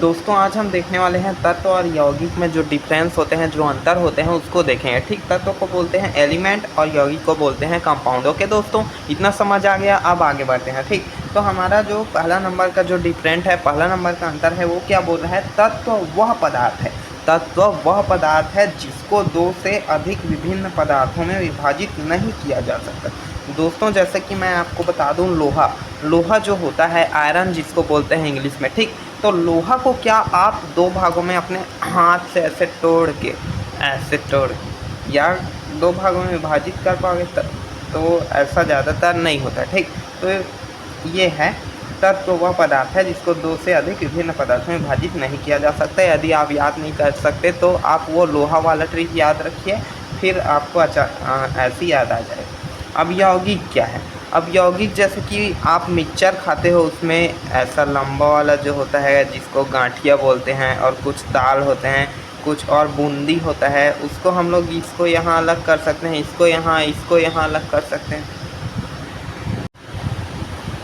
दोस्तों आज हम देखने वाले हैं तत्व और यौगिक में जो डिफरेंस होते हैं, जो अंतर होते हैं उसको देखेंगे। ठीक, तत्व को बोलते हैं एलिमेंट और यौगिक को बोलते हैं कंपाउंड। ओके दोस्तों, इतना समझ आ गया। अब आगे बढ़ते हैं। ठीक, तो हमारा जो पहला नंबर का जो डिफरेंट है, पहला नंबर का अंतर है, वो क्या बोल रहा है? तत्व वह पदार्थ है, तत्व वह पदार्थ है जिसको दो से अधिक विभिन्न पदार्थों में विभाजित नहीं किया जा सकता। दोस्तों जैसे कि मैं आपको बता दूं, लोहा जो होता है, आयरन जिसको बोलते हैं इंग्लिश में। ठीक, तो लोहा को क्या आप दो भागों में अपने हाथ से ऐसे तोड़ या दो भागों में विभाजित कर पाओगे? तो ऐसा ज़्यादातर नहीं होता। ठीक, तो ये है तत्व वह पदार्थ है जिसको दो से अधिक विभिन्न पदार्थों में विभाजित नहीं किया जा सकता। यदि आप याद नहीं कर सकते तो आप वो लोहा वाला ट्रिक याद रखिए, फिर आपको ऐसी याद आ जाएगा। अब यौगिक क्या है? अब यौगिक जैसे कि आप मिक्सचर खाते हो, उसमें ऐसा लंबा वाला जो होता है जिसको गांठिया बोलते हैं, और कुछ दाल होते हैं, कुछ और बूंदी होता है, उसको हम लोग इसको यहाँ अलग कर सकते हैं, इसको यहाँ अलग कर सकते हैं।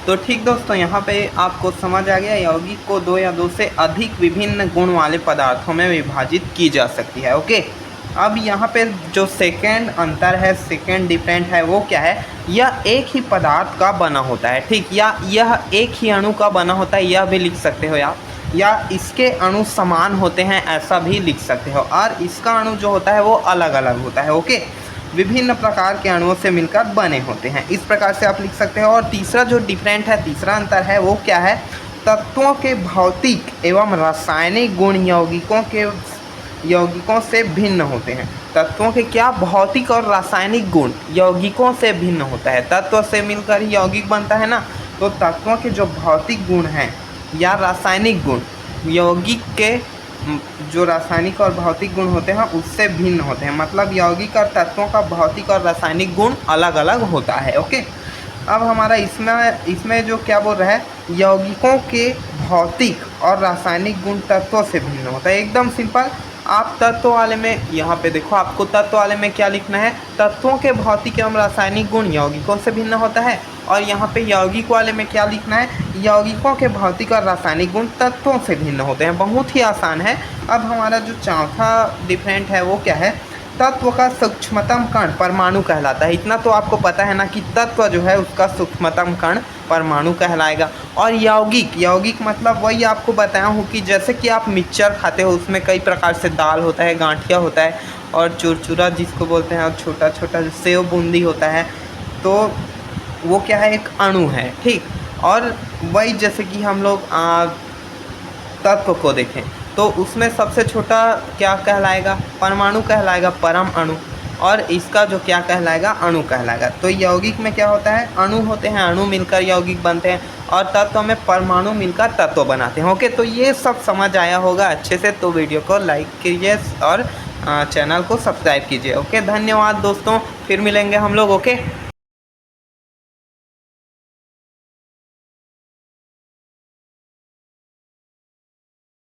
तो ठीक दोस्तों, यहाँ पे आपको समझ आ गया, यौगिक को दो या दो से अधिक विभिन्न गुण वाले पदार्थों में विभाजित की जा सकती है। ओके, अब यहाँ पे जो सेकेंड अंतर है, सेकेंड डिफरेंट है, वो क्या है? यह एक ही पदार्थ का बना होता है। ठीक, या यह एक ही अणु का बना होता है, यह भी लिख सकते हो आप, या इसके अणु समान होते हैं, ऐसा भी लिख सकते हो। और इसका अणु जो होता है वो अलग अलग होता है। ओके, विभिन्न प्रकार के अणुओं से मिलकर बने होते हैं, इस प्रकार से आप लिख सकते हो। और तीसरा जो डिफरेंट है, तीसरा अंतर है, वो क्या है? तत्वों के भौतिक एवं रासायनिक गुण यौगिकों से भिन्न होते हैं। तत्वों के क्या? भौतिक और रासायनिक गुण यौगिकों से भिन्न होता है। तत्व से मिलकर ही यौगिक बनता है ना, तो तत्वों के जो भौतिक गुण हैं या रासायनिक गुण, यौगिक के जो रासायनिक और भौतिक गुण होते हैं उससे भिन्न होते हैं। मतलब यौगिक और तत्वों का भौतिक और रासायनिक गुण अलग अलग होता है। ओके, अब हमारा इसमें जो क्या बोल रहा है, यौगिकों के भौतिक और रासायनिक गुण तत्वों से भिन्न होता है। एकदम सिंपल। आप तत्व वाले में यहाँ पे देखो, आपको तत्व वाले में क्या लिखना है? तत्वों के भौतिक एवं रासायनिक गुण यौगिकों से भिन्न होता है। और यहाँ पे यौगिक वाले में क्या लिखना है? यौगिकों के भौतिक और रासायनिक गुण तत्वों से भिन्न होते हैं। बहुत ही आसान है। अब हमारा जो चौथा डिफरेंट है वो क्या है? तत्व का सूक्ष्मतम कण परमाणु कहलाता है। इतना तो आपको पता है ना कि तत्व जो है उसका सूक्ष्मतम कण परमाणु कहलाएगा। और यौगिक मतलब वही आपको बताया हूँ कि जैसे कि आप मिक्सचर खाते हो, उसमें कई प्रकार से दाल होता है, गांठिया होता है, और चूरचूरा जिसको बोलते हैं, और छोटा छोटा सेव बूंदी होता है। तो वो क्या है? एक अणु है। ठीक, और वही जैसे कि हम लोग तत्व को देखें तो उसमें सबसे छोटा क्या कहलाएगा? परमाणु कहलाएगा, परम अणु। और इसका जो क्या कहलाएगा? अणु कहलाएगा। तो यौगिक में क्या होता है? अणु होते हैं, अणु मिलकर यौगिक बनते हैं, और तत्व में परमाणु मिलकर तत्व बनाते हैं। ओके, तो ये सब समझ आया होगा अच्छे से। तो वीडियो को लाइक कीजिए और चैनल को सब्सक्राइब कीजिए। ओके, धन्यवाद दोस्तों, फिर मिलेंगे हम लोग। ओके।